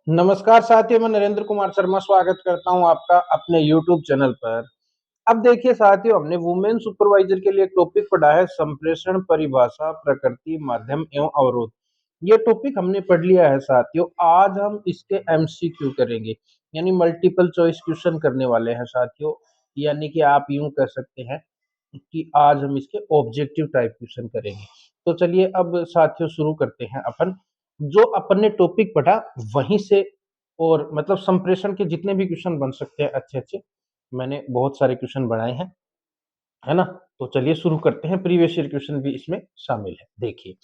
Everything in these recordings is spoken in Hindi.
नमस्कार साथियों, मैं नरेंद्र कुमार शर्मा स्वागत करता हूं आपका अपने YouTube चैनल पर। अब देखिए साथियों, हमने वुमेन सुपरवाइजर के लिए एक टॉपिक पढ़ा है संप्रेषण, परिभाषा, प्रकृति, माध्यम एवं अवरोध। ये टॉपिक हमने पढ़ लिया है साथियों। आज हम इसके एमसीक्यू करेंगे, यानी मल्टीपल चॉइस क्वेश्चन करने वाले हैं साथियों। यानी कि आप यूं कह सकते हैं कि आज हम इसके ऑब्जेक्टिव टाइप क्वेश्चन करेंगे। तो चलिए अब साथियों शुरू करते हैं अपन। जो अपन ने टॉपिक पढ़ा वहीं से, और मतलब संप्रेषण के जितने भी क्वेश्चन बन सकते हैं अच्छे अच्छे, मैंने बहुत सारे क्वेश्चन बनाए हैं, है ना। तो चलिए शुरू करते हैं। प्रीवियस ईयर क्वेश्चन भी इसमें शामिल है। देखिए,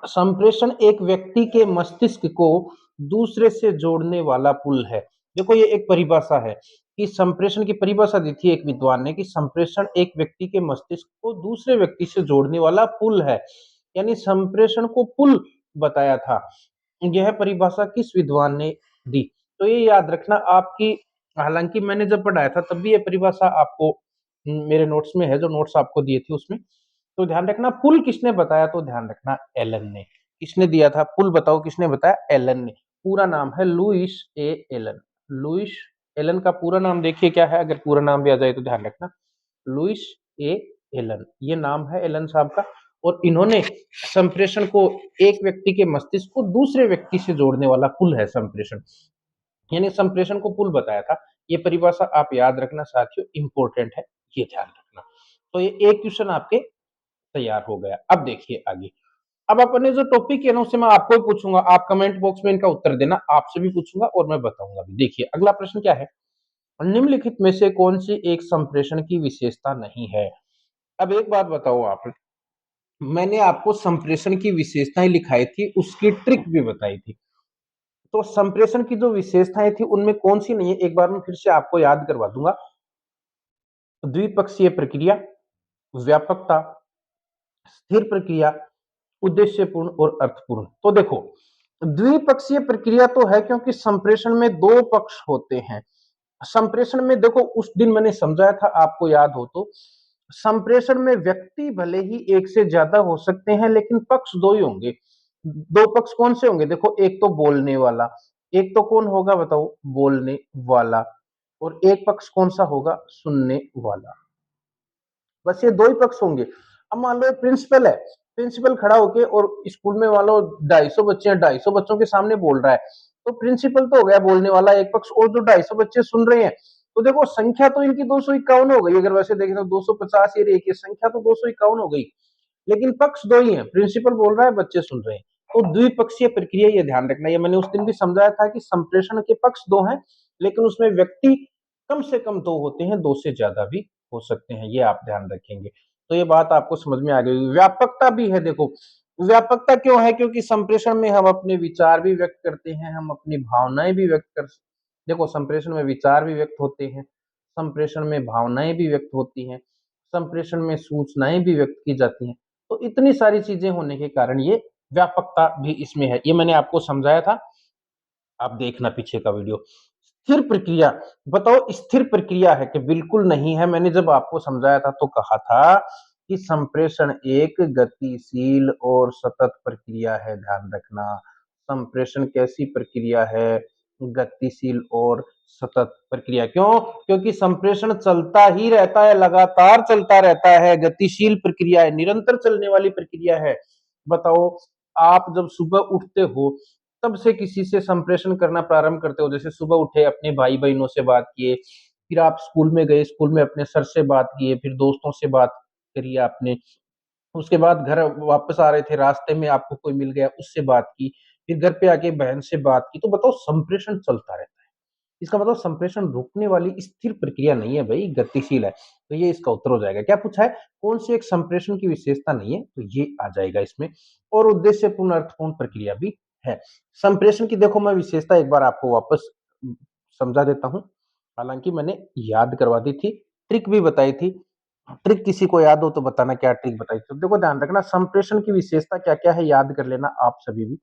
संप्रेषण एक व्यक्ति के मस्तिष्क को दूसरे से जोड़ने वाला पुल है। देखो, ये एक परिभाषा है कि संप्रेषण की परिभाषा दी थी एक विद्वान ने कि संप्रेषण एक व्यक्ति के मस्तिष्क को दूसरे व्यक्ति से जोड़ने वाला पुल है। यानी संप्रेषण को पुल बताया था। यह परिभाषा किस विद्वान ने दी? तो ये याद रखना आपकी, हालांकि मैंने जब पढ़ाया था तब भी ये परिभाषा आपको मेरे नोट्स में है, जो नोट्स आपको दिए थे उसमें। तो ध्यान रखना, पुल किसने बताया? तो ध्यान रखना, एलन ने। किसने दिया था पुल? बताओ किसने बताया? एलन ने। पूरा नाम है लुईस ए एलन। लुईस एलन का पूरा नाम देखिए क्या है, अगर पूरा नाम भी आ जाए तो ध्यान रखना, लुईस ए एलन, ये नाम है एलन साहब का। और इन्होंने संप्रेषण को, एक व्यक्ति के मस्तिष्क को दूसरे व्यक्ति से जोड़ने वाला पुल है संप्रेषण, यानी संप्रेषण को पुल बताया था। ये परिभाषा आप याद रखना साथियों, इंपॉर्टेंट है, ये ध्यान रखना। तो ये एक क्वेश्चन आपके तैयार हो गया। अब देखिए आगे। अब अपने जो टॉपिक है ना, उससे मैं आपको भी पूछूंगा, आप कमेंट बॉक्स में इनका उत्तर देना, आपसे भी पूछूंगा और मैं बताऊंगा भी। देखिए अगला प्रश्न क्या है, निम्नलिखित में से कौन सी एक संप्रेषण की विशेषता नहीं है? अब एक बात बताओ आप, मैंने आपको संप्रेषण की विशेषताएं लिखाई थी, उसकी ट्रिक भी बताई थी। तो संप्रेषण की जो विशेषताएं थी उनमें कौन सी नहीं है, एक बार मैं फिर से आपको याद करवा दूंगा। द्विपक्षीय प्रक्रिया, व्यापकता, स्थिर प्रक्रिया, उद्देश्यपूर्ण और अर्थपूर्ण। तो देखो, द्विपक्षीय प्रक्रिया तो है क्योंकि संप्रेषण में दो पक्ष होते हैं। संप्रेषण में देखो, उस दिन मैंने समझाया था, आपको याद हो तो, संप्रेषण में व्यक्ति भले ही एक से ज्यादा हो सकते हैं लेकिन पक्ष दो ही होंगे। दो पक्ष कौन से होंगे? देखो, एक तो बोलने वाला, एक तो कौन होगा बताओ? बोलने वाला। और एक पक्ष कौन सा होगा? सुनने वाला। बस ये दो ही पक्ष होंगे। अब मान लो एक प्रिंसिपल है, प्रिंसिपल खड़ा होके और स्कूल में मान लो 250 बच्चे हैं, 250 बच्चों के सामने बोल रहा है, तो प्रिंसिपल तो हो गया बोलने वाला एक पक्ष, और जो 250 बच्चे सुन रहे हैं, तो देखो संख्या तो इनकी 251 हो गई। अगर वैसे देखें तो 250 ये एक संख्या तो 251 हो गई, लेकिन पक्ष दो ही है, प्रिंसिपल बोल रहा है, बच्चे सुन रहे हैं। तो द्विपक्षीय प्रक्रिया, ये ध्यान रखना। ये मैंने उस दिन भी समझाया था कि संप्रेषण के पक्ष दो हैं, लेकिन उसमें व्यक्ति कम से कम दो होते हैं, दो से ज्यादा भी हो सकते हैं, ये आप ध्यान रखेंगे। तो ये बात आपको समझ में आ गई। व्यापकता भी है। देखो, व्यापकता क्यों है? क्योंकि संप्रेषण में हम अपने विचार भी व्यक्त करते हैं, हम अपनी भावनाएं भी व्यक्त कर, देखो संप्रेषण में विचार भी व्यक्त होते हैं, संप्रेषण में भावनाएं भी व्यक्त होती हैं, संप्रेषण में सूचनाएं भी व्यक्त की जाती हैं। तो इतनी सारी चीजें होने के कारण ये व्यापकता भी इसमें है, ये मैंने आपको समझाया था। आप देखना पीछे का वीडियो। स्थिर प्रक्रिया, बताओ स्थिर प्रक्रिया है कि बिल्कुल नहीं है? मैंने जब आपको समझाया था तो कहा था कि संप्रेषण एक गतिशील और सतत प्रक्रिया है। ध्यान रखना, संप्रेषण कैसी प्रक्रिया है? गतिशील और सतत प्रक्रिया। क्यों? क्योंकि संप्रेषण चलता ही रहता है, लगातार चलता रहता है, गतिशील प्रक्रिया है, निरंतर चलने वाली प्रक्रिया है। बताओ, आप जब सुबह उठते हो तब से किसी से संप्रेषण करना प्रारंभ करते हो। जैसे सुबह उठे, अपने भाई बहनों से बात किए, फिर आप स्कूल में गए, स्कूल में अपने सर से बात किए, फिर दोस्तों से बात करी आपने, उसके बाद घर वापस आ रहे थे, रास्ते में आपको कोई मिल गया, उससे बात की, फिर घर पे आके बहन से बात की। तो बताओ, संप्रेषण चलता रहता है। इसका मतलब संप्रेषण रुकने वाली स्थिर प्रक्रिया नहीं है भाई, गतिशील है। तो ये इसका उत्तर हो जाएगा। क्या पूछा है? कौन सी एक संप्रेषण की विशेषता नहीं है? तो ये आ जाएगा इसमें। और उद्देश्यपूर्ण अर्थपूर्ण प्रक्रिया भी है। संप्रेषण की देखो, मैं विशेषता एक बार आपको वापस समझा देता हूं, हालांकि मैंने याद करवा दी थी, ट्रिक भी बताई थी। ट्रिक किसी को याद हो तो बताना, क्या ट्रिक बताई थी? तो देखो ध्यान रखना, संप्रेषण की विशेषता क्या क्या है, याद कर लेना आप सभी भी।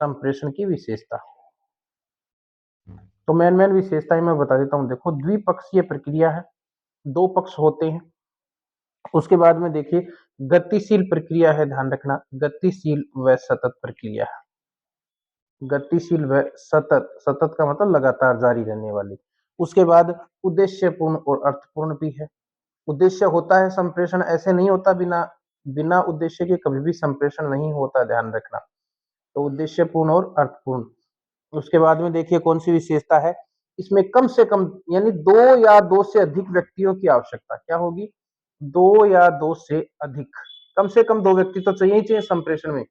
संप्रेषण की विशेषता, तो मेन मेन विशेषताएं मैं बता देता हूं। देखो, द्विपक्षीय प्रक्रिया है, दो पक्ष होते हैं। उसके बाद में देखिए, गतिशील प्रक्रिया है, ध्यान रखना, गतिशील व सतत प्रक्रिया है। गतिशील व सतत, सतत का मतलब लगातार जारी रहने वाली। उसके बाद उद्देश्यपूर्ण और अर्थपूर्ण भी है। उद्देश्य होता है संप्रेषण, ऐसे नहीं होता बिना बिना उद्देश्य के कभी भी संप्रेषण नहीं होता, ध्यान रखना। तो उद्देश्यपूर्ण और अर्थपूर्ण। उसके बाद में देखिए कौन सी विशेषता है, इसमें कम से कम यानी दो या दो से अधिक व्यक्तियों की आवश्यकता क्या होगी, दो या दो से अधिक, कम से कम दो व्यक्ति तो चाहिए ही चाहिए संप्रेषण में,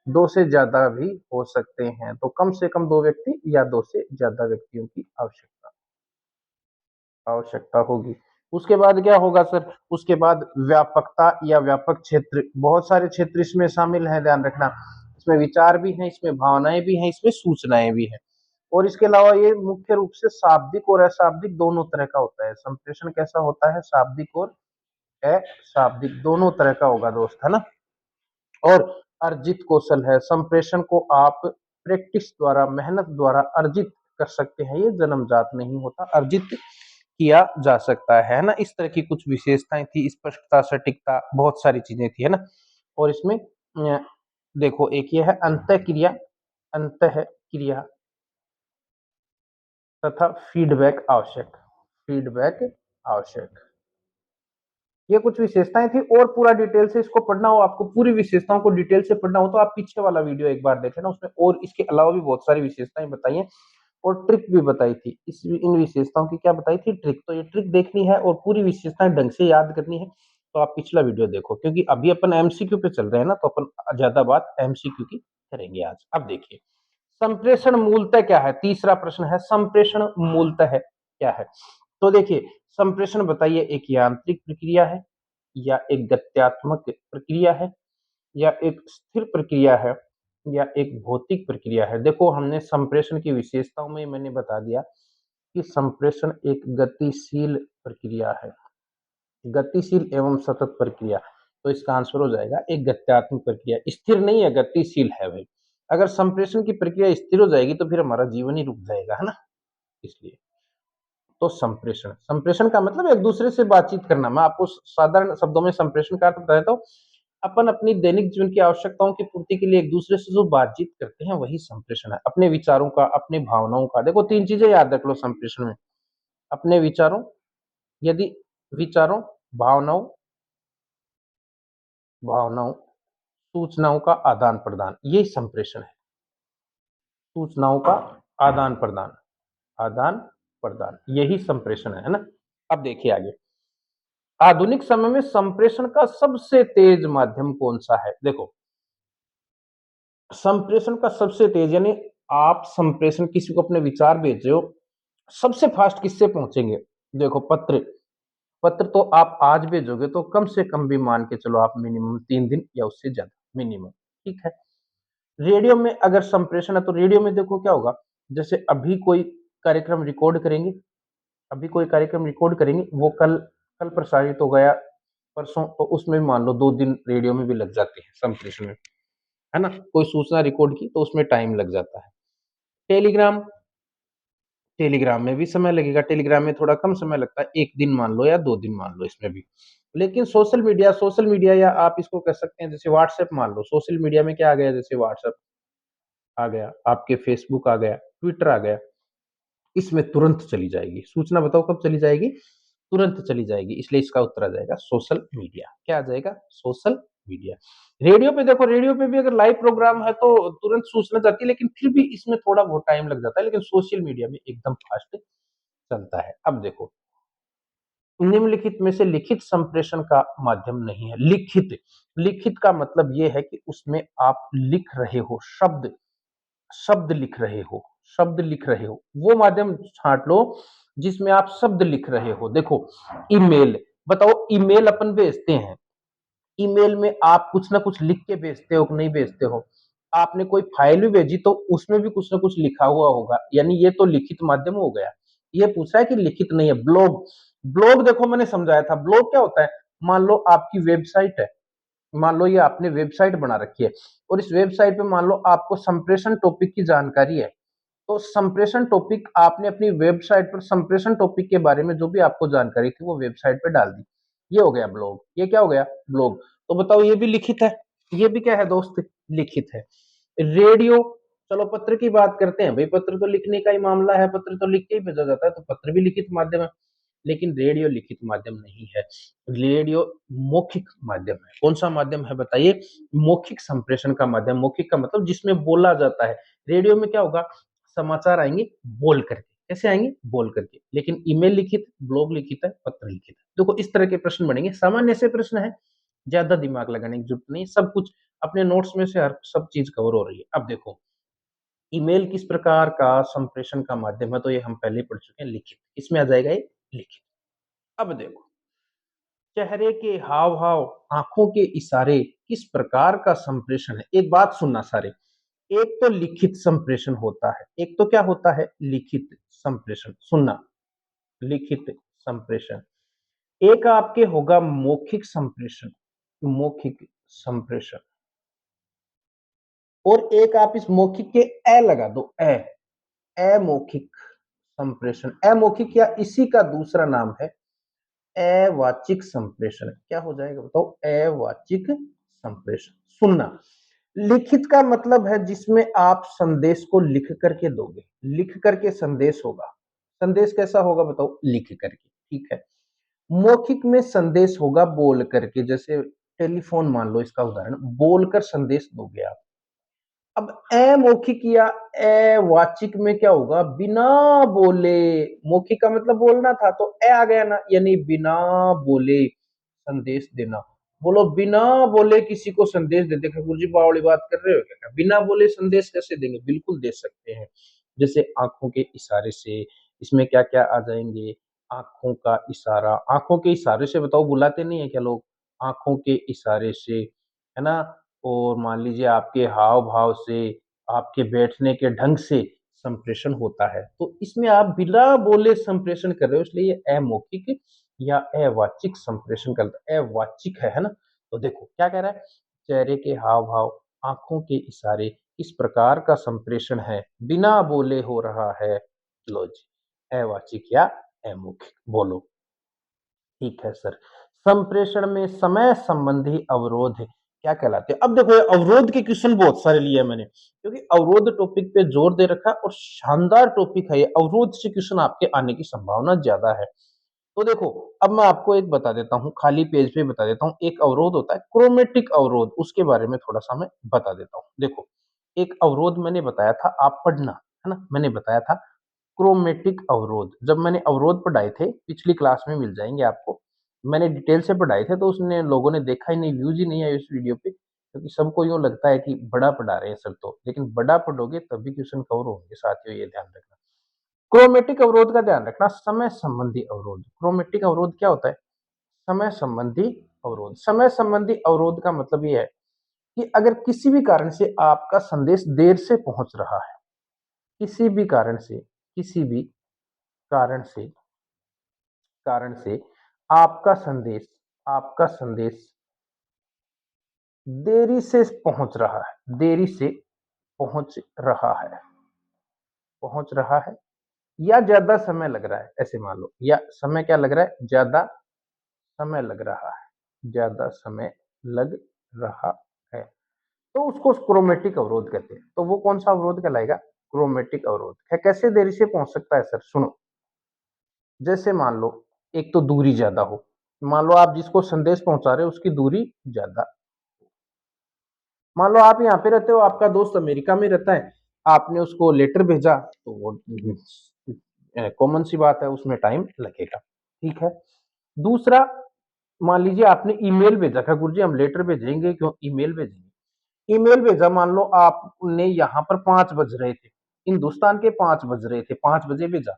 दो से ज्यादा भी हो सकते हैं, तो कम से कम दो व्यक्ति या दो से ज्यादा व्यक्तियों की आवश्यकता आवश्यकता होगी। उसके बाद क्या होगा सर, उसके बाद व्यापकता या व्यापक क्षेत्र, बहुत सारे क्षेत्र इसमें शामिल है, ध्यान रखना। इसमें विचार भी है, इसमें भावनाएं भी हैं, इसमें सूचनाएं भी हैं। और इसके अलावा ये मुख्य रूप से शाब्दिक और अशाब्दिक दोनों तरह का होता है। संप्रेषण कैसा होता है, शाब्दिक और अशाब्दिक दोनों तरह का होगा दोस्त, है ना। और अर्जित कौशल है, संप्रेषण को आप प्रैक्टिस द्वारा, मेहनत द्वारा अर्जित कर सकते हैं, ये जन्मजात नहीं होता, अर्जित किया जा सकता है ना। इस तरह की कुछ विशेषताएं थी, स्पष्टता, सटीकता, बहुत सारी चीजें थी, है ना। और इसमें देखो एक ये है अंतः क्रिया तथा फीडबैक आवश्यक, फीडबैक आवश्यक। ये कुछ विशेषताएं थी, और पूरा डिटेल से इसको पढ़ना हो, आपको पूरी विशेषताओं को डिटेल से पढ़ना हो तो आप पीछे वाला वीडियो एक बार देखें ना, उसमें और इसके अलावा भी बहुत सारी विशेषताएं बताई हैं और ट्रिक भी बताई थी। इस इन विशेषताओं की क्या बताई थी, ट्रिक। तो ये ट्रिक देखनी है और पूरी विशेषताएं ढंग से याद करनी है तो आप पिछला वीडियो देखो, क्योंकि अभी अपन एमसीक्यू पे चल रहे हैं ना, तो अपन ज्यादा बात एमसीक्यू की करेंगे आज। अब देखिए संप्रेषण मूलतः क्या है, तीसरा प्रश्न है संप्रेषण मूलतः क्या है। तो देखिए संप्रेषण बताइए, एक यांत्रिक प्रक्रिया है या एक गत्यात्मक प्रक्रिया है या एक स्थिर प्रक्रिया है या एक भौतिक प्रक्रिया है। देखो हमने संप्रेषण की विशेषताओं में मैंने बता दिया कि संप्रेषण एक गतिशील प्रक्रिया है, गतिशील एवं सतत प्रक्रिया। तो इसका आंसर हो जाएगा एक गत्यात्मक प्रक्रिया, स्थिर नहीं है, गतिशील है भाई। अगर संप्रेषण की प्रक्रिया स्थिर हो जाएगी तो फिर हमारा जीवन ही रुक जाएगा, है ना। इसलिए तो संप्रेषण, संप्रेषण का मतलब एक दूसरे से बातचीत करना। मैं आपको साधारण शब्दों में संप्रेषण का अर्थ बता देता हूँ। अपन अपनी दैनिक जीवन की आवश्यकताओं की पूर्ति के लिए एक दूसरे से जो बातचीत करते हैं वही संप्रेषण है। अपने विचारों का, अपने भावनाओं का, देखो तीन चीजें याद रख लो संप्रेषण में, अपने विचारों, यदि विचारों, भावनाओं, भावनाओं, सूचनाओं का आदान प्रदान, यही संप्रेषण है। सूचनाओं का आदान प्रदान, आदान प्रदान, यही संप्रेषण है ना। अब देखिए आगे, आधुनिक समय में संप्रेषण का सबसे तेज माध्यम कौन सा है। देखो संप्रेषण का सबसे तेज यानी आप संप्रेषण किसी को अपने विचार भेज रहे हो, सबसे फास्ट किससे पहुंचेंगे। देखो पत्र, पत्र तो आप आज भेजोगे तो कम से कम भी मान के चलो आप मिनिमम 3 दिन या उससे ज्यादा मिनिमम, ठीक है। रेडियो में अगर संप्रेषण है तो रेडियो में देखो क्या होगा, जैसे अभी कोई कार्यक्रम रिकॉर्ड करेंगे, अभी कोई कार्यक्रम रिकॉर्ड करेंगे, वो कल कल प्रसारित हो गया परसों, तो उसमें मान लो 2 दिन रेडियो में भी लग जाते हैं संप्रेषण में, है ना। कोई सूचना रिकॉर्ड की तो उसमें टाइम लग जाता है। टेलीग्राम, टेलीग्राम में भी समय लगेगा, टेलीग्राम में थोड़ा कम समय लगता है, 1 दिन मान लो या 2 दिन मान लो इसमें भी। लेकिन सोशल मीडिया, सोशल मीडिया या आप इसको कह सकते हैं जैसे व्हाट्सएप मान लो, सोशल मीडिया में क्या आ गया, जैसे व्हाट्सएप आ गया, आपके फेसबुक आ गया, ट्विटर आ गया, इसमें तुरंत चली जाएगी सूचना। बताओ कब चली जाएगी, तुरंत चली जाएगी, इसलिए इसका उत्तर आ जाएगा सोशल मीडिया। क्या आ जाएगा, सोशल मीडिया। रेडियो पे देखो, रेडियो पे भी अगर लाइव प्रोग्राम है तो तुरंत सूचना जाती है, लेकिन फिर भी इसमें थोड़ा बहुत टाइम लग जाता है, लेकिन सोशल मीडिया में एकदम फास्ट चलता है। अब देखो निम्नलिखित में से लिखित संप्रेषण का माध्यम नहीं है। लिखित, लिखित का मतलब यह है कि उसमें आप लिख रहे हो, शब्द शब्द लिख रहे हो, शब्द लिख रहे हो, वो माध्यम छांट लो जिसमें आप शब्द लिख रहे हो। देखो ईमेल, बताओ ईमेल अपन भेजते हैं, ईमेल में आप कुछ ना कुछ लिख के भेजते हो कि नहीं भेजते हो। आपने कोई फाइल भी भेजी तो उसमें भी कुछ ना कुछ लिखा हुआ होगा, यानी ये तो लिखित माध्यम हो गया। ये पूछ रहा है कि लिखित नहीं है। ब्लॉग, ब्लॉग देखो मैंने समझाया था, ब्लॉग क्या होता है, मान लो आपकी वेबसाइट है, मान लो ये आपने वेबसाइट बना रखी है और इस वेबसाइट पे मान लो आपको संप्रेषण टॉपिक की जानकारी है, तो संप्रेषण टॉपिक आपने अपनी वेबसाइट पर संप्रेषण टॉपिक के बारे में जो भी आपको जानकारी थी वो वेबसाइट पे डाल दी, ये हो गया ब्लॉग। ये क्या हो गया, ब्लॉग। तो बताओ ये भी लिखित है, ये भी क्या है दोस्त, लिखित है। रेडियो, चलो पत्र की बात करते हैं भाई, पत्र तो लिखने का ही मामला है, पत्र तो लिख के ही भेजा जाता है, तो पत्र भी लिखित माध्यम है। लेकिन रेडियो लिखित माध्यम नहीं है, रेडियो मौखिक माध्यम है। कौन सा माध्यम है बताइए? मौखिक संप्रेषण का माध्यम। मौखिक का मतलब जिसमें बोला जाता है। रेडियो में क्या होगा? समाचार आएंगे बोल करके। कैसे आएंगे? बोल करके। लेकिन ईमेल लिखित, ब्लॉग लिखित है, पत्र लिखित है। देखो इस तरह के प्रश्न बनेंगे, सामान्य से प्रश्न है, ज्यादा दिमाग लगाने की जरूरत नहीं, सब कुछ अपने नोट्स में से हर सब चीज कवर हो रही है। अब देखो ईमेल किस प्रकार का संप्रेषण का माध्यम है, तो ये हम पहले पढ़ चुके हैं, लिखित। इसमें आ जाएगा ये लिखित। अब देखो चेहरे के हाव भाव, आंखों के इशारे किस प्रकार का संप्रेषण है। एक बात सुनना सारे, एक तो लिखित संप्रेषण होता है, एक तो क्या होता है? लिखित संप्रेषण। सुनना, लिखित संप्रेषण। एक आपके होगा मौखिक संप्रेषण, मौखिक संप्रेषण। और एक आप इस मौखिक के ए लगा दो, अमौखिक संप्रेषण। अमौखिक या इसी का दूसरा नाम है अवाचिक संप्रेषण। क्या हो जाएगा बताओ? अवाचिक संप्रेषण। सुनना, लिखित का मतलब है जिसमें आप संदेश को लिख करके दोगे, लिख करके संदेश होगा। संदेश कैसा होगा बताओ? लिख करके, ठीक है। मौखिक में संदेश होगा बोल करके, जैसे टेलीफोन मान लो इसका उदाहरण, बोलकर संदेश दोगे आप। अब अमौखिक या अवाचिक में क्या होगा? बिना बोले। मौखिक का मतलब बोलना था, तो आ गया ना, यानी बिना बोले संदेश देना। बोलो बिना बोले किसी को संदेश दे दे, ठाकुर जी बावड़ी बात कर रहे हो क्या? बिना बोले संदेश कैसे देंगे? बिल्कुल दे सकते हैं। जैसे आंखों के इशारे से। इसमें क्या क्या आ जाएंगे? आंखों का इशारा, आंखों के इशारे से बताओ बुलाते नहीं है क्या लोग? आंखों के इशारे से, है ना। और मान लीजिए आपके हाव भाव से, आपके बैठने के ढंग से संप्रेषण होता है। तो इसमें आप बिना बोले संप्रेषण कर रहे हो, इसलिए ये अमौखिक या अवाचिक संप्रेषण करता है। अवाचिक है ना। तो देखो क्या कह रहा है? चेहरे के हाव भाव, आंखों के इशारे इस प्रकार का संप्रेषण है, बिना बोले हो रहा है। लो जी, अवाचिक या अमौखिक। बोलो। ठीक है सर। संप्रेषण में समय संबंधी अवरोध क्या कहलाते हैं? अब देखो ये अवरोध के क्वेश्चन बहुत सारे लिए हैं मैंने, क्योंकि अवरोध टॉपिक पे जोर दे रखा है और शानदार टॉपिक है ये। अवरोध से क्वेश्चन आपके आने की संभावना ज्यादा है। तो देखो अब मैं आपको एक बता देता हूँ, खाली पेज पे बता देता हूँ। एक अवरोध होता है क्रोमेटिक अवरोध, उसके बारे में थोड़ा सा मैं बता देता हूँ। देखो एक अवरोध मैंने बताया था, आप पढ़ना, है ना। मैंने बताया था क्रोमेटिक अवरोध। जब मैंने अवरोध पढ़ाए थे पिछली क्लास में, मिल जाएंगे आपको, मैंने डिटेल से पढ़ाए थे, तो उसने लोगों ने देखा ही नहीं, व्यूज ही नहीं आए उस वीडियो पे, क्योंकि सबको यूं लगता है कि बड़ा पढ़ा रहे हैं सर, तो लेकिन बड़ा पढ़ोगे तभी क्वेश्चन कवर होंगे साथियों, ये ध्यान रखना। क्रोमेटिक अवरोध का ध्यान रखना, समय संबंधी अवरोध। क्रोमेटिक अवरोध क्या होता है? समय संबंधी अवरोध। समय संबंधी अवरोध का मतलब ये है कि अगर किसी भी कारण से आपका संदेश देर से पहुंच रहा है, किसी भी कारण से, किसी भी कारण से कारण से आपका संदेश देरी से पहुंच रहा है, देरी से पहुंच रहा है, पहुंच रहा है, या ज्यादा समय लग रहा है, ऐसे मान लो, या समय क्या लग रहा है? ज्यादा समय लग रहा है, ज्यादा समय लग रहा है, तो उसको क्रोमेटिक अवरोध कहते हैं। तो वो कौन सा अवरोध कहलाएगा? क्रोमेटिक अवरोध है। कैसे देरी से पहुंच सकता है सर? सुनो, जैसे मान लो एक तो दूरी ज्यादा हो, मान लो आप जिसको संदेश पहुंचा रहे हो उसकी दूरी ज्यादा। मान लो आप यहाँ पे रहते हो, आपका दोस्त अमेरिका में रहता है, आपने उसको लेटर भेजा, तो वो कॉमन सी बात है, उसमें टाइम लगेगा। ठीक है। दूसरा, मान लीजिए आपने ईमेल भेजा था, गुरुजी हम लेटर भेजेंगे क्यों, ईमेल भेजेंगे। ईमेल भेजा, मान लो आपने यहाँ पर 5 बज रहे थे, हिंदुस्तान के 5 बज रहे थे, 5 बजे भेजा।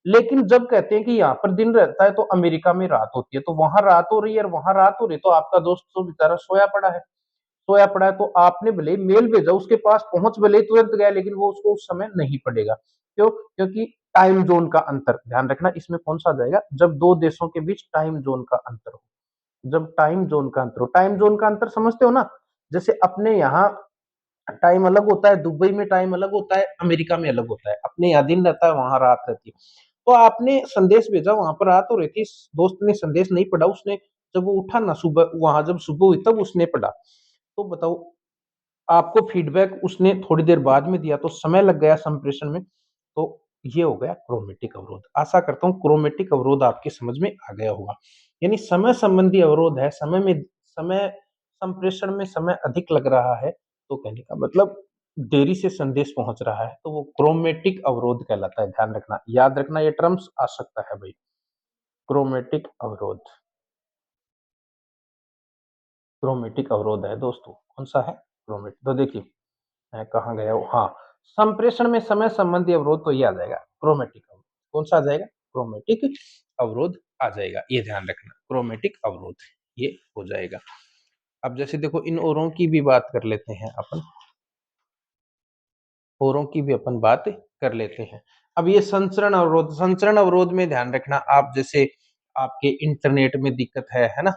लेकिन जब कहते हैं कि यहाँ पर दिन रहता है तो अमेरिका में रात होती है, तो वहां रात हो रही है और वहां रात हो रही है, तो आपका दोस्त तो बेचारा सोया पड़ा है, सोया पड़ा है, तो आपने भले ही मेल भेजा, उसके पास पहुंच भले ही तुरंत गया, लेकिन वो उसको उस समय नहीं पड़ेगा। क्यों? क्योंकि टाइम जोन का अंतर, ध्यान रखना इसमें कौन सा आ जाएगा? जब दो देशों के बीच टाइम जोन का अंतर हो, जब टाइम जोन का अंतर हो। टाइम जोन का अंतर समझते हो ना? जैसे अपने यहाँ टाइम अलग होता है, दुबई में टाइम अलग होता है, अमेरिका में अलग होता है। अपने यहाँ दिन रहता है, वहां रात रहती है। तो आपने संदेश भेजा, वहां पर रात हो रही थी, दोस्त ने संदेश नहीं पढ़ा, उसने जब वो उठा ना सुबह, वहां जब सुबह हुई तब उसने पढ़ा। तो बताओ आपको फीडबैक उसने थोड़ी देर बाद में दिया तो समय लग गया संप्रेषण में, तो ये हो गया क्रोमैटिक अवरोध। आशा करता हूँ क्रोमैटिक अवरोध आपकी समझ में आ गया होगा। यानी समय संबंधी अवरोध है, समय संप्रेषण में समय अधिक लग रहा है, तो कहने का मतलब देरी से संदेश पहुँच रहा है, तो वो क्रोमैटिक अवरोध कहलाता है, ध्यान रखना। याद रखना ये टर्म्स आ सकता है भई, क्रोमैटिक अवरोध। क्रोमैटिक अवरोध है दोस्तों, कौन-सा है? क्रोमैटिक तो देखिए मैं कहाँ गया हूँ? हाँ, संप्रेषण में समय संबंधी अवरोध तो ये आ जाएगा क्रोमैटिक अवरोध। कौन-सा आ जाएगा? क्रोमैटिक अवरोध आ जाएगा, ये ध्यान रखना, क्रोमैटिक अवरोध ये हो जाएगा। अब जैसे देखो इन ओरों की भी बात कर लेते हैं अपन, ओरों की भी अपन बात कर लेते हैं। अब ये संचरण अवरोध में ध्यान रखना आप जैसे आपके इंटरनेट में दिक्कत है ना?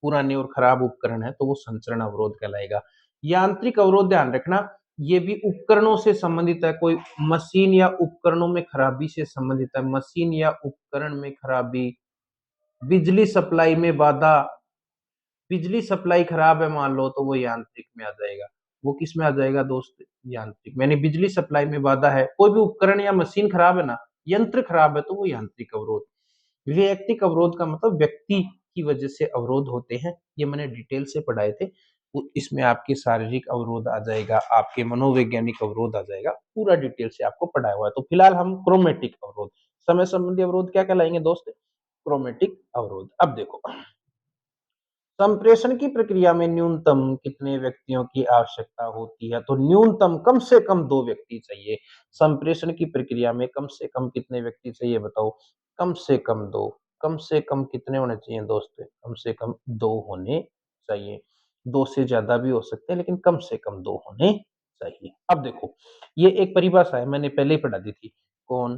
पुराने और खराब उपकरण है, तो वो संचरण अवरोध कहलाएगा। यांत्रिक अवरोध ध्यान रखना, ये भी उपकरणों से संबंधित है, कोई मशीन या उपकरणों में खराबी से संबंधित है, मशीन या उपकरण में खराबी, बिजली सप्लाई में बाधा, बिजली सप्लाई खराब है मान लो तो वो यांत्रिक में आ जाएगा। वो किस में आ जाएगा दोस्त? यांत्रिक में। यानी बिजली सप्लाई में बाधा है, कोई भी उपकरण या मशीन खराब है ना, यंत्र खराब है तो वो यांत्रिक अवरोध। वैयक्तिक अवरोध का मतलब व्यक्ति की वजह से अवरोध होते हैं, ये मैंने डिटेल से पढ़ाए थे। वो इसमें आपके शारीरिक अवरोध आ जाएगा, आपके मनोवैज्ञानिक अवरोध आ जाएगा, पूरा डिटेल से आपको पढ़ाया हुआ है। तो फिलहाल हम क्रोमैटिक अवरोध, समय संबंधी अवरोध क्या कहलाएंगे दोस्त? क्रोमैटिक अवरोध। अब देखो संप्रेषण की प्रक्रिया में न्यूनतम कितने व्यक्तियों की आवश्यकता होती है? तो न्यूनतम कम से कम 2 व्यक्ति चाहिए। संप्रेषण की प्रक्रिया में कम से कम कितने व्यक्ति चाहिए बताओ? कम से कम 2। कम से कम कितने होने चाहिए दोस्त? कम से कम 2 होने चाहिए। 2 से ज़्यादा भी हो सकते हैं लेकिन कम से कम 2 होने चाहिए। अब देखो, ये एक परिभाषा है मैंने पहले ही पढ़ा दी थी। कौन,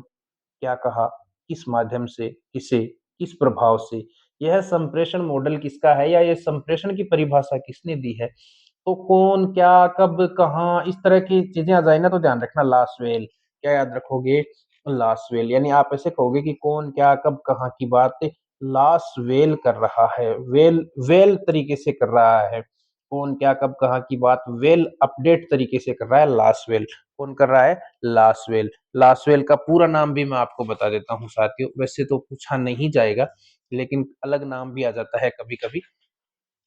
क्या कहा, किस माध्यम से, किसे, किस प्रभाव से, यह संप्रेषण मॉडल किसका है या ये संप्रेषण की परिभाषा किसने दी है? तो कौन, क्या, कब, कहाँ, इस तरह की चीजें आ जाए ना तो ध्यान रखना लास्वेल। क्या याद रखोगे? लास्वेल। यानी आप ऐसे कहोगे कि कौन, क्या, कब, कहाँ की बात लास्वेल कर रहा है, वेल वेल तरीके से कर रहा है। कौन, क्या, कब, कहाँ की बात वेल अपडेट तरीके से कर रहा है लास्वेल। कौन कर रहा है? लास्वेल। लास्वेल का पूरा नाम भी मैं आपको बता देता हूँ साथियों, वैसे तो पूछा नहीं जाएगा लेकिन अलग नाम भी आ जाता है कभी-कभी।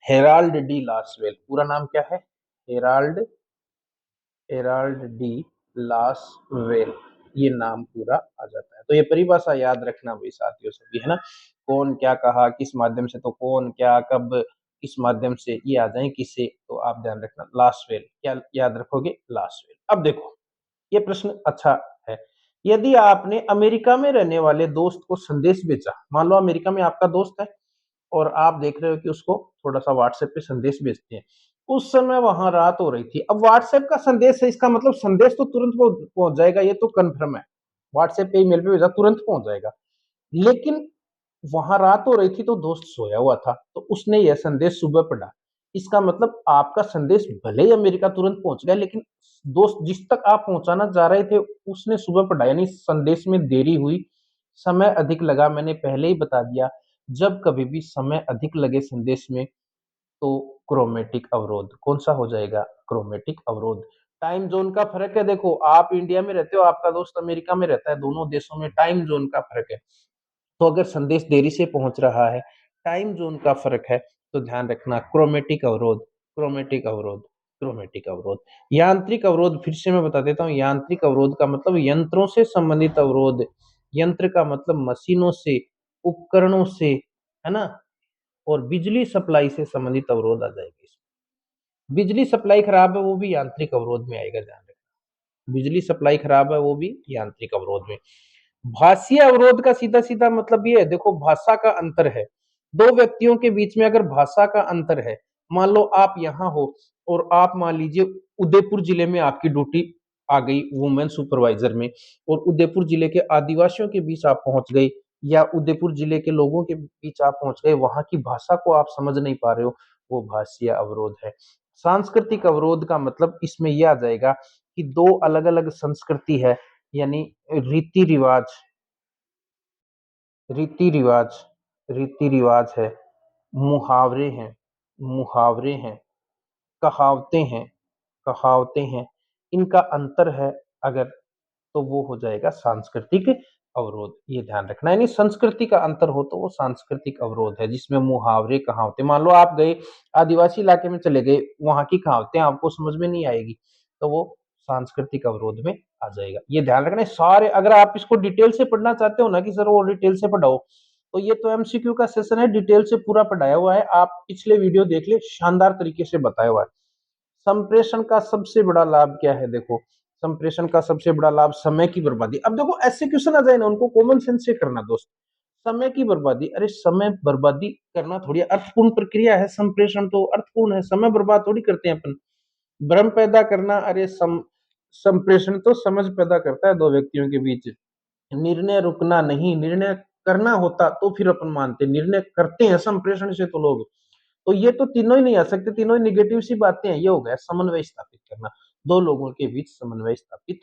हेराल्ड डी लासवेल, पूरा नाम क्या है? हेराल्ड हेराल्ड डी लासवेल, ये नाम पूरा आ जाता है। तो ये परिभाषा याद रखना भाई साथियों सभी, है ना? कौन, क्या, कहा, किस माध्यम से, तो कौन, क्या, कब, किस माध्यम से, ये आ जाए किससे, तो आप ध्यान रखना लासवेल। क्या याद रखोगे? लासवेल। अब देखो ये प्रश्न अच्छा है। यदि आपने अमेरिका में रहने वाले दोस्त को संदेश भेजा, मान लो अमेरिका में आपका दोस्त है और आप देख रहे हो कि उसको थोड़ा-सा व्हाट्सएप पे संदेश भेजते हैं। उस समय वहाँ रात हो रही थी। अब व्हाट्सएप का संदेश है इसका मतलब संदेश तो तुरंत पहुँच जाएगा, ये तो कन्फर्म है। व्हाट्सएप पे, ईमेल पे भेजा तुरंत पहुँच जाएगा। लेकिन वहाँ रात हो रही थी तो दोस्त सोया हुआ था, तो उसने यह संदेश सुबह पढ़ा। इसका मतलब आपका संदेश भले ही अमेरिका तुरंत पहुँच गया लेकिन दोस्त जिस तक आप पहुँचाना चाह रहे थे उसने सुबह पढ़ा, यानी संदेश में देरी हुई, समय अधिक लगा, मैंने पहले ही बता दिया। जब कभी भी समय अधिक लगे संदेश में तो क्रोमैटिक अवरोध। कौन-सा हो जाएगा? क्रोमैटिक अवरोध। टाइम ज़ोन का फ़र्क है देखो, आप इंडिया में रहते हो, आपका दोस्त अमेरिका में रहता है, दोनों देशों में टाइम ज़ोन का फ़र्क है। तो अगर संदेश देरी से पहुँच रहा है, टाइम ज़ोन का फ़र्क है, तो ध्यान रखना क्रोमैटिक अवरोध, क्रोमैटिक अवरोध, क्रोमैटिक अवरोध। यांत्रिक अवरोध फिर से मैं बता देता हूँ, यांत्रिक अवरोध का मतलब यंत्रों से संबंधित अवरोध, यंत्र का मतलब मशीनों से, उपकरणों से, है ना? और बिजली सप्लाई से संबंधित अवरोध आ जाएगा इसमें। बिजली सप्लाई खराब है वो भी यांत्रिक अवरोध में आएगा, ध्यान रखना। बिजली सप्लाई खराब है वो भी यांत्रिक अवरोध में। भाषीय अवरोध का सीधा-सीधा मतलब ये है, देखो भाषा का अंतर है। 2 व्यक्तियों के बीच में अगर भाषा का अंतर है, मान लो आप यहाँ हो और आप मान लीजिए उदयपुर जिले में आपकी ड्यूटी आ गई वुमेन सुपरवाइज़र में और उदयपुर जिले के आदिवासियों के बीच आप पहुँच गए या उदयपुर जिले के लोगों के बीच आप पहुँच गए, वहाँ की भाषा को आप समझ नहीं पा रहे हो, वो भाषीय अवरोध है। सांस्कृतिक अवरोध का मतलब इसमें ये आ जाएगा कि 2 अलग-अलग संस्कृति है, यानी रीति-रिवाज रीति-रिवाज रीति-रिवाज है, मुहावरे हैं मुहावरे हैं, कहावतें हैं, कहावतें हैं, इनका अंतर है अगर, तो वो हो जाएगा सांस्कृतिक अवरोध। ये ध्यान रखना, यानी संस्कृति का अंतर हो तो वो सांस्कृतिक अवरोध है, जिसमें मुहावरे, कहावतें, मान लो आप गए आदिवासी इलाके में चले गए, वहाँ की कहावतें आपको समझ में नहीं आएगी, तो वो सांस्कृतिक अवरोध में आ जाएगा। ये ध्यान रखना है सारे। अगर आप इसको डिटेल से पढ़ना चाहते हो ना कि सर वो डिटेल से पढ़ाओ, तो ये तो एमसीक्यू का सेशन है, डिटेल से पूरा पढ़ाया हुआ है, आप पिछले वीडियो देख ले, शानदार तरीके से बताया हुआ है। संप्रेषण का सबसे बड़ा लाभ क्या है? देखो, संप्रेषण का सबसे बड़ा लाभ समय की बर्बादी। अब देखो ऐसे क्वेश्चन आ जाए ना, उनको कॉमन सेंस से करना दोस्त। समय की बर्बादी, अरे समय बर्बादी करना थोड़ी अर्थपूर्ण प्रक्रिया है, संप्रेषण तो अर्थपूर्ण है, समय बर्बाद थोड़ी करते हैं अपन। भ्रम पैदा करना, अरे संप्रेषण तो समझ पैदा करता है दो व्यक्तियों के बीच। निर्णय रुकना नहीं, निर्णय करना होता तो फिर अपन मानते, निर्णय करते हैं संप्रेषण से तो लोग। तो ये तो तीनों ही नहीं आ सकते, तीनों ही निगेटिव सी बातें हैं। ये हो गया समन्वय स्थापित करना, दो लोगों के बीच समन्वय स्थापित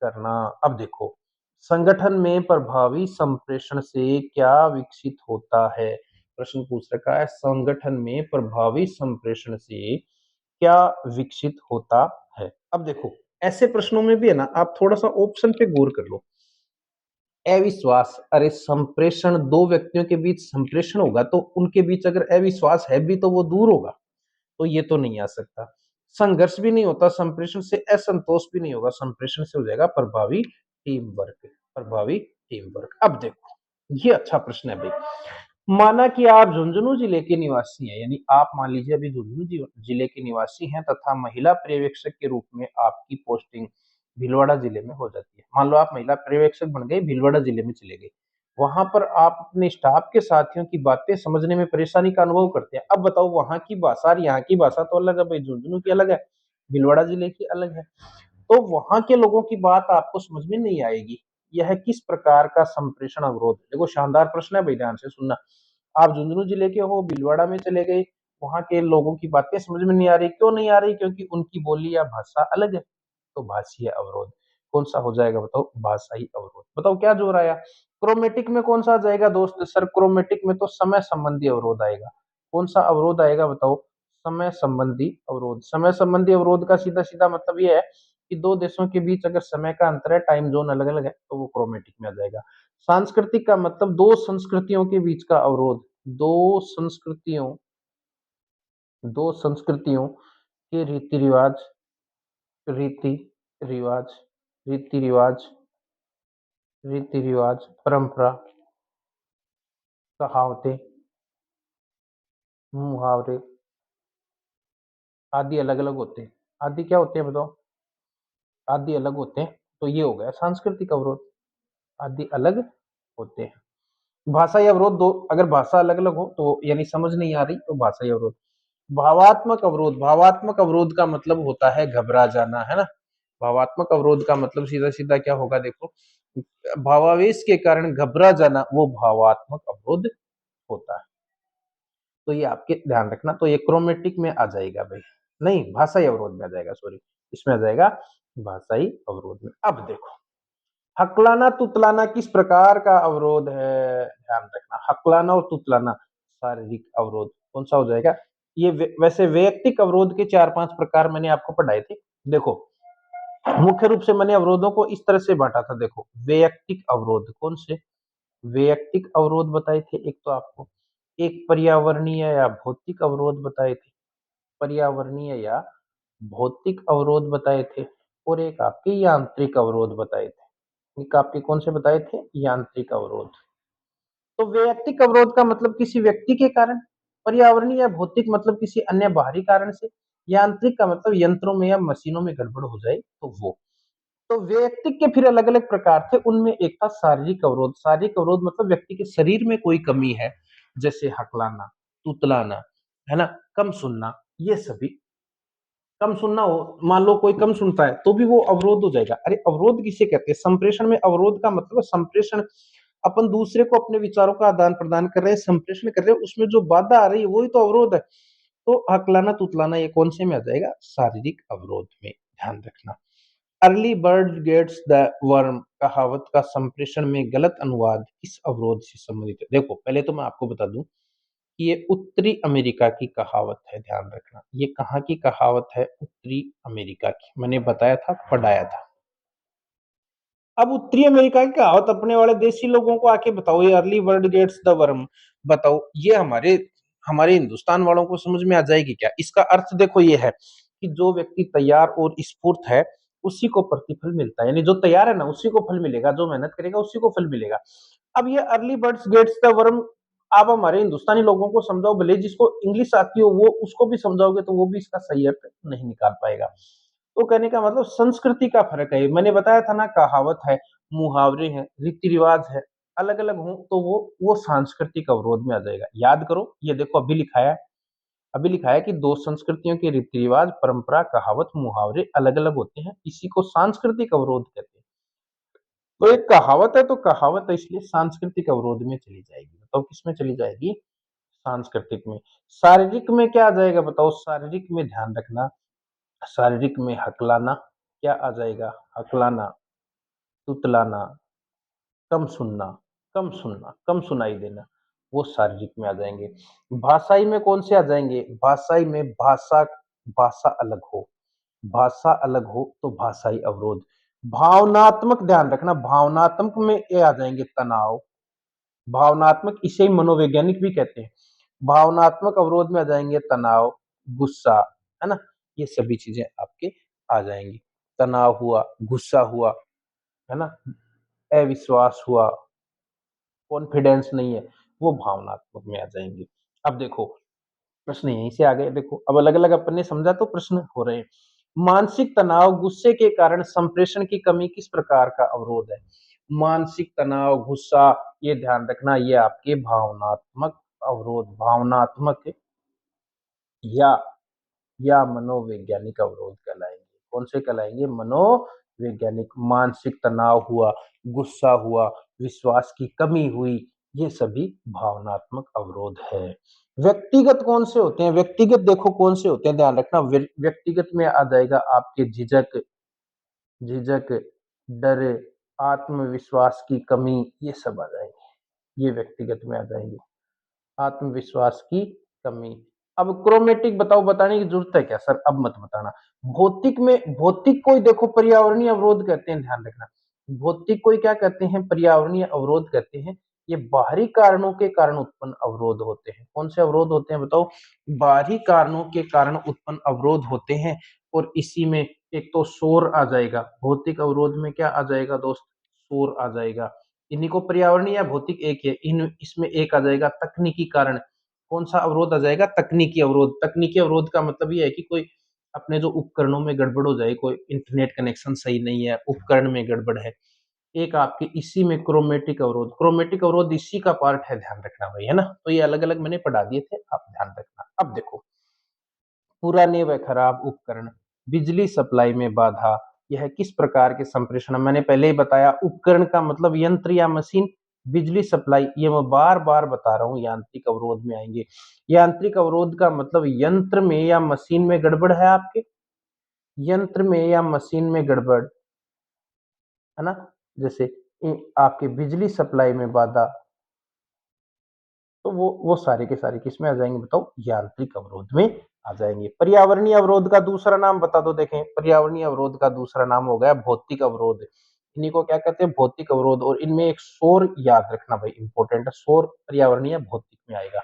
करना। अब देखो, संगठन में प्रभावी संप्रेषण से क्या विकसित होता है? प्रश्न पूछ रखा है, संगठन में प्रभावी संप्रेषण से क्या विकसित होता है? अब देखो, ऐसे प्रश्नों में भी है ना, आप थोड़ा सा ऑप्शन पे गौर कर लो। अविश्वास, अरे संप्रेषण, दो व्यक्तियों के बीच संप्रेषण होगा तो उनके बीच अगर अविश्वास है भी तो वो दूर होगा, तो ये तो नहीं आ सकता। संघर्ष भी नहीं होता संप्रेषण से, असंतोष भी नहीं होगा संप्रेषण से, हो जाएगा प्रभावी टीम वर्क। प्रभावी टीम वर्क। अब देखो, ये अच्छा प्रश्न है भाई। माना कि आप झुंझुनू जिले के निवासी हैं, यानी आप मान लीजिए अभी झुंझुनू जिले के निवासी हैं तथा महिला पर्यवेक्षक के रूप में आपकी पोस्टिंग भीलवाड़ा जिले में हो जाती है। मान लो आप महिला पर्यवेक्षक बन गए, भीलवाड़ा जिले में चले गए, वहां पर आप अपने स्टाफ के साथियों की बातें समझने में परेशानी का अनुभव करते हैं। अब बताओ, वहां की भाषा और यहाँ की भाषा तो अलग है भाई, झुंझुनू की अलग है, भीलवाड़ा जिले की अलग है, तो वहां के लोगों की बात आपको समझ में नहीं आएगी। यह किस प्रकार का संप्रेषण अवरोध? देखो शानदार प्रश्न है भाई, ध्यान से सुनना। आप झुंझुनू जिले के हो, भीलवाड़ा में चले गए, वहां के लोगों की बातें समझ में नहीं आ रही, क्यों नहीं आ रही? क्योंकि उनकी बोली या भाषा अलग है। तो भाषीय अवरोध कौन सा हो जाएगा? बताओ, भाषाई अवरोध। बताओ क्या जोर आया? क्रोमेटिक में कौन सा आ जाएगा दोस्त? सर क्रोमेटिक में तो समय संबंधी अवरोध आएगा। कौन सा अवरोध आएगा बताओ? समय संबंधी अवरोध। समय संबंधी अवरोध का सीधा सीधा मतलब ये है कि दो देशों के बीच अगर समय का अंतर है, टाइम जोन अलग अलग है, तो वो क्रोमेटिक में आ जाएगा। सांस्कृतिक का मतलब दो संस्कृतियों के बीच का अवरोध। दो संस्कृतियों दो संस्कृतियों के रीति रिवाज, रीति रिवाज रीति रिवाज रीति रिवाज, परंपरा, कहावतें, मुहावरे आदि अलग अलग होते हैं। आदि क्या होते हैं बताओ? आदि अलग होते हैं, तो ये हो गया सांस्कृतिक अवरोध। आदि अलग होते हैं। भाषाई अवरोध, दो अगर भाषा अलग अलग हो तो यानी समझ नहीं आ रही, तो भाषाई अवरोध। भावात्मक अवरोध, भावात्मक अवरोध का मतलब होता है घबरा जाना, है ना? भावात्मक अवरोध का मतलब सीधा सीधा क्या होगा? देखो, भावावेश के कारण घबरा जाना, वो भावात्मक अवरोध होता है। तो ये आपके ध्यान रखना, तो ये क्रोमेटिक में आ जाएगा भाई, नहीं भाषाई अवरोध में आ जाएगा, सॉरी, इसमें आ जाएगा भाषाई अवरोध में। अब देखो, हकलाना तुतलाना किस प्रकार का अवरोध है? ध्यान रखना, हकलाना और तुतलाना शारीरिक अवरोध। कौन सा हो जाएगा? ये वैसे वैयक्तिक अवरोध के 4-5 प्रकार मैंने आपको पढ़ाए थे। देखो, मुख्य रूप से मैंने अवरोधों को इस तरह से बांटा था। देखो, वैयक्तिक अवरोध, कौन से वैयक्तिक अवरोध बताए थे? एक तो आपको एक पर्यावरणीय या भौतिक अवरोध बताए थे, पर्यावरणीय या भौतिक अवरोध बताए थे, और एक आपके यांत्रिक अवरोध बताए थे। एक आपके कौन से बताए थे? यांत्रिक अवरोध। तो वैयक्तिक अवरोध का मतलब किसी व्यक्ति के कारण, पर्यावरणीय या भौतिक मतलब किसी अन्य बाहरी कारण से, यांत्रिक का मतलब यंत्रों में या मशीनों में गड़बड़ हो जाए तो वो। तो वैयक्तिक के फिर अलग अलग प्रकार थे, उनमें एक था शारीरिक अवरोध। शारीरिक अवरोध मतलब व्यक्ति के शरीर में कोई कमी है, जैसे हकलाना, तुतलाना, है ना, कम सुनना, ये सभी। कम सुनना हो, मान लो कोई कम सुनता है तो भी वो अवरोध हो जाएगा। अरे अवरोध किसे कहते हैं? संप्रेषण में अवरोध का मतलब संप्रेषण, अपन दूसरे को अपने विचारों का आदान प्रदान कर रहे हैं, संप्रेषण कर रहे हैं, उसमें जो बाधा आ रही है वही तो अवरोध है। तो हकलाना तुतलाना ये कौन से में आ जाएगा? शारीरिक अवरोध में। ध्यान रखना। Early bird gets the worm कहावत का संप्रेषण में गलत अनुवाद किस अवरोध से संबंधित है? देखो, पहले तो मैं आपको बता दूं, कि ये उत्तरी अमेरिका की कहावत है, ध्यान रखना। ये कहाँ की कहावत है? उत्तरी अमेरिका की। मैंने बताया था, पढ़ाया था। अब उत्तरी अमेरिका की कहावत अपने वाले देसी लोगों को आके बताओ, ये early bird gets the worm, बताओ ये हमारे हमारे हिंदुस्तान वालों को समझ में आ जाएगी क्या? इसका अर्थ देखो ये है कि जो व्यक्ति तैयार और स्फूर्त है, उसी को प्रतिफल मिलता है। यानी जो तैयार है ना, उसी को फल मिलेगा, जो मेहनत करेगा उसी को फल मिलेगा। अब ये early birds gets the worm आप हमारे हिंदुस्तानी लोगों को समझाओ, भले जिसको इंग्लिश आती हो वो उसको भी समझाओगे तो वो भी इसका सही अर्थ नहीं निकाल पाएगा। तो कहने का मतलब संस्कृति का फर्क है। मैंने बताया था ना, कहावत है, मुहावरे हैं, रीति रिवाज है, अलग अलग हो तो वो सांस्कृतिक अवरोध में आ जाएगा। याद करो, ये देखो अभी लिखा है कि दो संस्कृतियों के रीति रिवाज, परंपरा, कहावत, मुहावरे अलग अलग होते हैं, इसी को सांस्कृतिक अवरोध कहते हैं। तो एक कहावत है तो कहावत है, इसलिए सांस्कृतिक अवरोध में चली जाएगी। बताओ किस में चली जाएगी? सांस्कृतिक में। शारीरिक में क्या आ जाएगा बताओ? शारीरिक में ध्यान रखना, शारीरिक में हकलाना क्या आ जाएगा? हकलाना, तुतलाना, कम सुनना, कम सुनना, कम सुनाई देना, वो शारीरिक में आ जाएंगे। भाषाई में कौन से आ जाएंगे? भाषाई में भाषा, भाषा अलग हो, भाषा अलग हो तो भाषाई अवरोध। भावनात्मक ध्यान रखना, भावनात्मक में ये आ जाएंगे तनाव, भावनात्मक इसे ही मनोवैज्ञानिक भी कहते हैं। भावनात्मक अवरोध में आ जाएंगे तनाव, गुस्सा, है ना? ये सभी चीजें आपके आ जाएंगी। तनाव हुआ, गुस्सा हुआ, है ना? अविश्वास हुआ, कॉन्फिडेंस नहीं है, वो भावनात्मक में आ जाएंगे। अब देखो प्रश्न यहीं से आ गए। देखो अब अलग अलग अपन ने समझा तो प्रश्न हो रहे हैं। मानसिक तनाव, गुस्से के कारण संप्रेषण की कमी किस प्रकार का अवरोध है? मानसिक तनाव, गुस्सा, ये ध्यान रखना, ये आपके भावनात्मक अवरोध, भावनात्मक या मनोवैज्ञानिक अवरोध कहलाएंगे। कौन से कहलाएंगे? मनोवैज्ञानिक। मानसिक तनाव हुआ, गुस्सा हुआ, विश्वास की कमी हुई, ये सभी भावनात्मक अवरोध है। व्यक्तिगत कौन से होते हैं? व्यक्तिगत देखो कौन से होते हैं, ध्यान रखना। व्यक्तिगत में आ जाएगा आपके झिझक, झिझक, डर, आत्मविश्वास की कमी, ये सब आ जाएंगे। ये व्यक्तिगत में आ जाएंगे। आत्मविश्वास की कमी। अब क्रोमेटिक बताओ, बताने की जरूरत है क्या सर? अब मत बताना। भौतिक में, भौतिक को ही देखो पर्यावरणीय अवरोध कहते हैं, ध्यान रखना। भौतिक को ही क्या कहते हैं? पर्यावरणीय अवरोध कहते हैं। ये बाहरी कारणों के कारण उत्पन्न अवरोध होते हैं। कौन से अवरोध होते हैं बताओ? बाहरी कारणों के कारण उत्पन्न अवरोध होते हैं। और इसी में एक तो शोर आ जाएगा। भौतिक अवरोध में क्या आ जाएगा दोस्त? शोर आ जाएगा। इन्हीं को पर्यावरणीय या भौतिक एक है। इन इसमें एक आ जाएगा तकनीकी कारण। कौन सा अवरोध आ जाएगा? तकनीकी अवरोध। तकनीकी अवरोध का मतलब ये है कि कोई अपने जो उपकरणों में गड़बड़ हो जाए, कोई इंटरनेट कनेक्शन सही नहीं है, उपकरण में गड़बड़ है। एक आपके इसी में क्रोमेटिक अवरोध, क्रोमेटिक अवरोध इसी का पार्ट है, ध्यान रखना भाई, है ना? तो ये अलग अलग मैंने पढ़ा दिए थे, आप ध्यान रखना। अब देखो, पुराने व खराब उपकरण, बिजली सप्लाई में बाधा, यह किस प्रकार के संप्रेषण? मैंने पहले ही बताया, उपकरण का मतलब यंत्र या मशीन, बिजली सप्लाई, ये मैं बार बार बता रहा हूं, यांत्रिक अवरोध में आएंगे। यांत्रिक अवरोध का मतलब यंत्र में या मशीन में गड़बड़ है आपके, यंत्र में या मशीन में गड़बड़, है ना? जैसे आपके बिजली सप्लाई में बाधा, तो वो सारे के सारे किसमें आ जाएंगे बताओ? यांत्रिक अवरोध में आ जाएंगे। पर्यावरणीय अवरोध का दूसरा नाम बता दो। देखें, पर्यावरणीय अवरोध का दूसरा नाम हो गया भौतिक अवरोध। इन्हीं को क्या कहते हैं? भौतिक अवरोध। और इनमें एक शोर याद रखना भाई, इंपॉर्टेंट है। शोर पर्यावरणीय भौतिक में आएगा।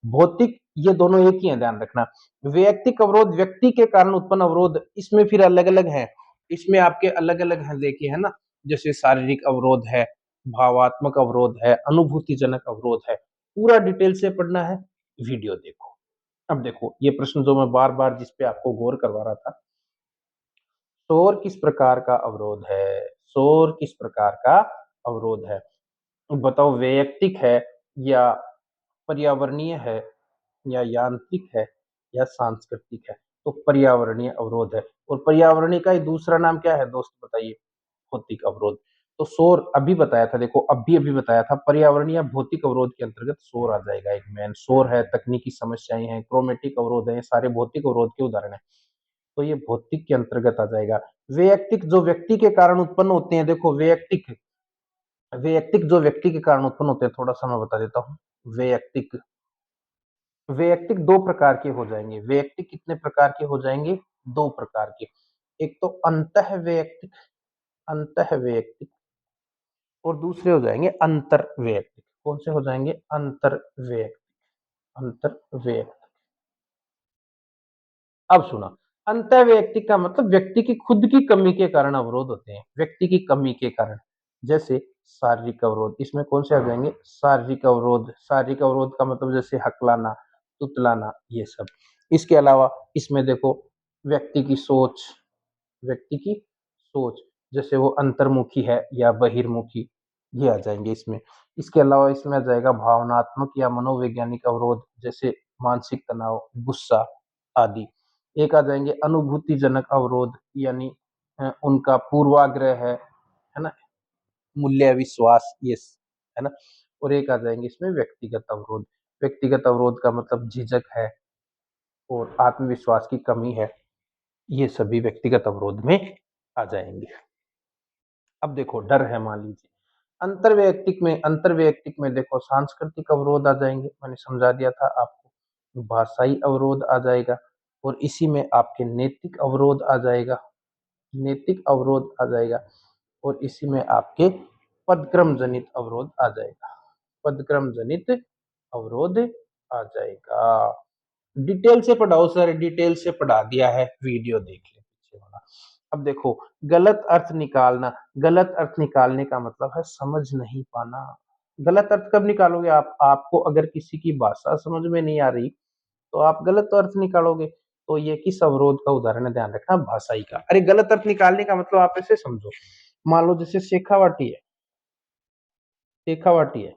भौतिक ये दोनों एक ही है, ध्यान रखना। वैयक्तिक अवरोध, व्यक्ति के कारण उत्पन्न अवरोध, इसमें फिर अलग अलग है। इसमें आपके अलग अलग है, देखिए, है ना? जैसे शारीरिक अवरोध है, भावात्मक अवरोध है, अनुभूतिजनक अवरोध है। पूरा डिटेल से पढ़ना है, वीडियो देखो। अब देखो ये प्रश्न जो मैं बार बार जिस पे आपको गौर करवा रहा था, शोर किस प्रकार का अवरोध है? शोर किस प्रकार का अवरोध है? बताओ, वैयक्तिक है या पर्यावरणीय है या यांत्रिक है या सांस्कृतिक है? तो पर्यावरणीय अवरोध है। और पर्यावरणीय का ही दूसरा नाम क्या है दोस्त, बताइए? भौतिक अवरोध। तो शोर अभी बताया था, देखो अभी बताया था, पर्यावरणीय भौतिक अवरोध के अंतर्गत शोर आ जाएगा। एक मेन शोर है, तकनीकी समस्याएं हैं, क्रोमेटिक अवरोध है, ये सारे भौतिक अवरोध के उदाहरण है। तो ये भौतिक के अंतर्गत आ जाएगा। वैयक्तिक जो व्यक्ति के कारण उत्पन्न होते हैं, देखो वैयक्तिक, वैयक्तिक जो व्यक्ति के कारण उत्पन्न होते हैं, थोड़ा सा मैं बता देता हूँ। वैयक्तिक वैयक्तिक दो प्रकार के हो जाएंगे। वैयक्तिक कितने प्रकार के हो जाएंगे? दो प्रकार के। एक तो अंतः वैयक्तिक, अंतः वैयक्तिक, और दूसरे हो जाएंगे अंतर वैयक्तिक। कौन से हो जाएंगे? अंतर वैयक्तिक, अंतर वैयक्तिक। अब सुना, अंतः वैयक्तिक का मतलब व्यक्ति की खुद की कमी के कारण अवरोध होते हैं, व्यक्ति की कमी के कारण। जैसे शारीरिक अवरोध, इसमें कौन से आ जाएंगे? शारीरिक अवरोध। शारीरिक अवरोध का मतलब जैसे हकलाना, तुतलाना, ये सब। इसके अलावा इसमें देखो व्यक्ति की सोच, व्यक्ति की सोच, जैसे वो अंतर्मुखी है या बहिर्मुखी, ये आ जाएंगे इसमें। इसके अलावा इसमें आ जाएगा भावनात्मक या मनोवैज्ञानिक अवरोध, जैसे मानसिक तनाव, गुस्सा आदि। एक आ जाएंगे अनुभूतिजनक अवरोध, यानी उनका पूर्वाग्रह है ना, मूल्य विश्वास, ये है ना। और एक आ जाएंगे इसमें व्यक्तिगत अवरोध। व्यक्तिगत अवरोध का मतलब झिझक है और आत्मविश्वास की कमी है, ये सभी व्यक्तिगत अवरोध में आ जाएंगे। अब देखो डर है मान लीजिए। अंतरवैयक्तिक में देखो सांस्कृतिक अवरोध आ जाएंगे, मैंने समझा दिया था आपको। भाषाई अवरोध आ जाएगा, और इसी में आपके नैतिक अवरोध आ जाएगा, नैतिक अवरोध आ जाएगा, और इसी में आपके पदक्रम जनित अवरोध आ जाएगा, पदक्रम जनित अवरोध आ जाएगा। डिटेल से पढ़ाओ सर, डिटेल से पढ़ा दिया है, वीडियो देख ले पीछे वाला। अब देखो गलत अर्थ निकालना। गलत अर्थ निकालने का मतलब है समझ नहीं पाना। गलत अर्थ कब निकालोगे आप? आपको अगर किसी की भाषा समझ में नहीं आ रही तो आप गलत अर्थ निकालोगे। तो ये किस अवरोध का उदाहरण है, ध्यान रखना, भाषाई का। अरे गलत अर्थ निकालने का मतलब आप ऐसे समझो, मान लो जैसे शेखावाटी है, शेखावाटी है,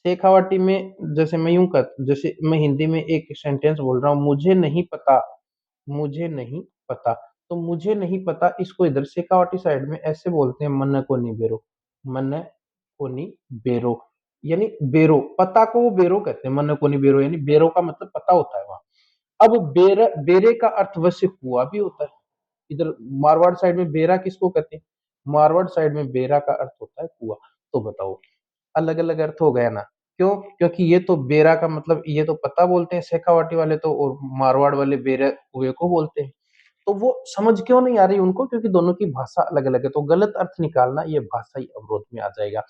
शेखावाटी में जैसे मैं यूं कर, जैसे मैं हिंदी में एक सेंटेंस बोल रहा हूँ, मुझे नहीं पता, मुझे नहीं पता। तो मुझे नहीं पता इसको इधर शेखावाटी साइड में ऐसे बोलते हैं, मन को नहीं बेरो, मन को नहीं बेरो, यानी बेरो, पता को वो बेरो कहते हैं, मन को नहीं बेरो, यानी बेरो का मतलब पता होता है वहां। अब बेरे का अर्थ वैसे कुआ भी होता है। इधर मारवाड़ साइड में बेरा किसको कहते हैं? मारवाड़ साइड में बेरा का अर्थ होता है कुआ। तो बताओ, अलग अलग अर्थ हो गया ना। क्यों? क्योंकि ये तो बेरा का मतलब ये तो पता बोलते हैं शेखावाटी वाले तो, और मारवाड़ वाले बेरे कुएं को बोलते हैं। तो वो समझ क्यों नहीं आ रही उनको? क्योंकि दोनों की भाषा अलग अलग है। तो गलत अर्थ निकालना ये भाषाई अवरोध में आ जाएगा।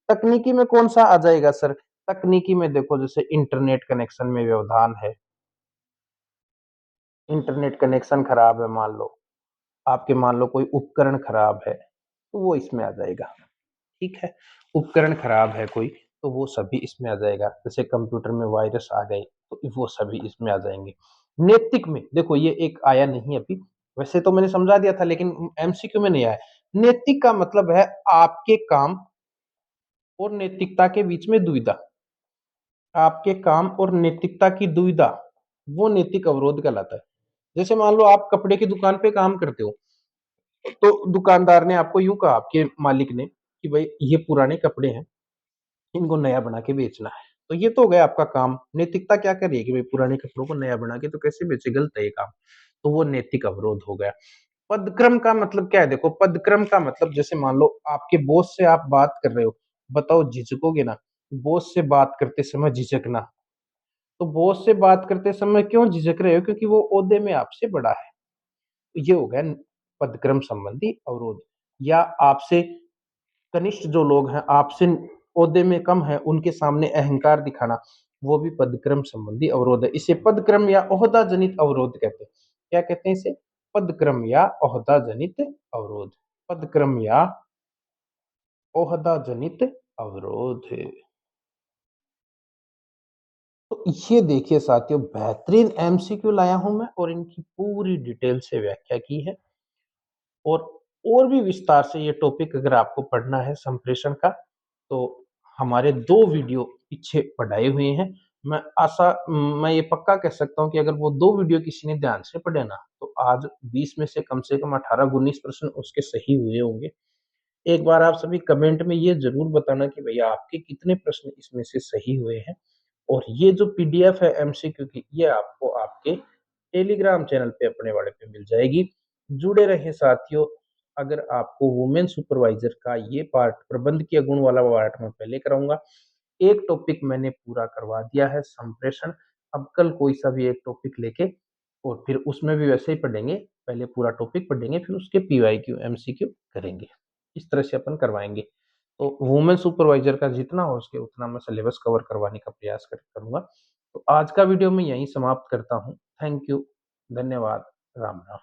तकनीकी में कौन सा आ जाएगा सर? तकनीकी में देखो जैसे इंटरनेट कनेक्शन में व्यवधान है, इंटरनेट कनेक्शन खराब है, मान लो आपके, मान लो कोई उपकरण खराब है तो वो इसमें आ जाएगा। ठीक है, उपकरण खराब है कोई तो वो सभी इसमें आ जाएगा। जैसे कंप्यूटर में वायरस आ गए तो वो सभी इसमें आ जाएंगे। नैतिक में देखो ये एक आया नहीं अभी, वैसे तो मैंने समझा दिया था लेकिन एमसीक्यू में नहीं आया। नैतिक का मतलब है आपके काम और नैतिकता के बीच में दुविधा, आपके काम और नैतिकता की दुविधा, वो नैतिक अवरोध कहलाता है। जैसे मान लो आप कपड़े की दुकान पे काम करते हो, तो दुकानदार ने आपको यूं कहा, आपके मालिक ने, कि भाई ये पुराने कपड़े हैं, इनको नया बना के बेचना है। तो ये तो हो गया आपका काम। नैतिकता क्या कर रही है कि भाई पुराने कपड़ों को नया बना के तो कैसे बेचे, गलत है ये काम। तो वो नैतिक अवरोध हो गया। पदक्रम का मतलब क्या है? देखो पदक्रम का मतलब जैसे मान लो आपके बॉस से आप बात कर रहे हो, बताओ झिझकोगे ना? बॉस से बात करते समय झिझकना, तो बॉस से बात करते समय क्यों झिझक रहे हो? क्योंकि वो ओहदे में आपसे बड़ा है। तो ये हो गया पदक्रम संबंधी अवरोध। या आपसे कनिष्ठ जो लोग हैं, आपसे ओहदे में कम है, उनके सामने अहंकार दिखाना, वो भी पदक्रम संबंधी अवरोध है। इसे पदक्रम या ओहदा जनित अवरोध कहते हैं। क्या कहते हैं इसे? पदक्रम या ओहदा जनित अवरोध। पदक्रम या ओहदा जनित अवरोध। तो ये देखिए साथियों, बेहतरीन एमसीक्यू लाया हूं मैं और इनकी पूरी डिटेल से व्याख्या की है। और और भी विस्तार से ये टॉपिक अगर आपको पढ़ना है संप्रेषण का, तो हमारे 2 वीडियो पीछे पढ़ाए हुए हैं। मैं ये पक्का कह सकता हूँ कि अगर वो 2 वीडियो किसी ने ध्यान से पढ़े ना, तो आज 20 में से कम 18-19 प्रश्न उसके सही हुए होंगे। एक बार आप सभी कमेंट में ये ज़रूर बताना कि भैया आपके कितने प्रश्न इसमें से सही हुए हैं। और ये जो पीडीएफ है एमसीक्यू की, ये आपको आपके टेलीग्राम चैनल पे अपने वाले पे मिल जाएगी। जुड़े रहें साथियों। अगर आपको वुमेन सुपरवाइजर का ये पार्ट, प्रबंध की गुण वाला पार्ट मैं पहले कराऊंगा। एक टॉपिक मैंने पूरा करवा दिया है, संप्रेषण। अब कल कोई सा भी एक टॉपिक लेके और फिर उसमें भी वैसे ही पढ़ेंगे, पहले पूरा टॉपिक पढ़ेंगे, फिर उसके पीवाईक्यू, एमसीक्यू करेंगे। इस तरह से अपन करवाएँगे। तो वुमेन सुपरवाइज़र का जितना हो सके उतना मैं सिलेबस कवर करवाने का प्रयास करूँगा। तो आज का वीडियो मैं यहीं समाप्त करता हूँ। थैंक यू, धन्यवाद, राम-राम।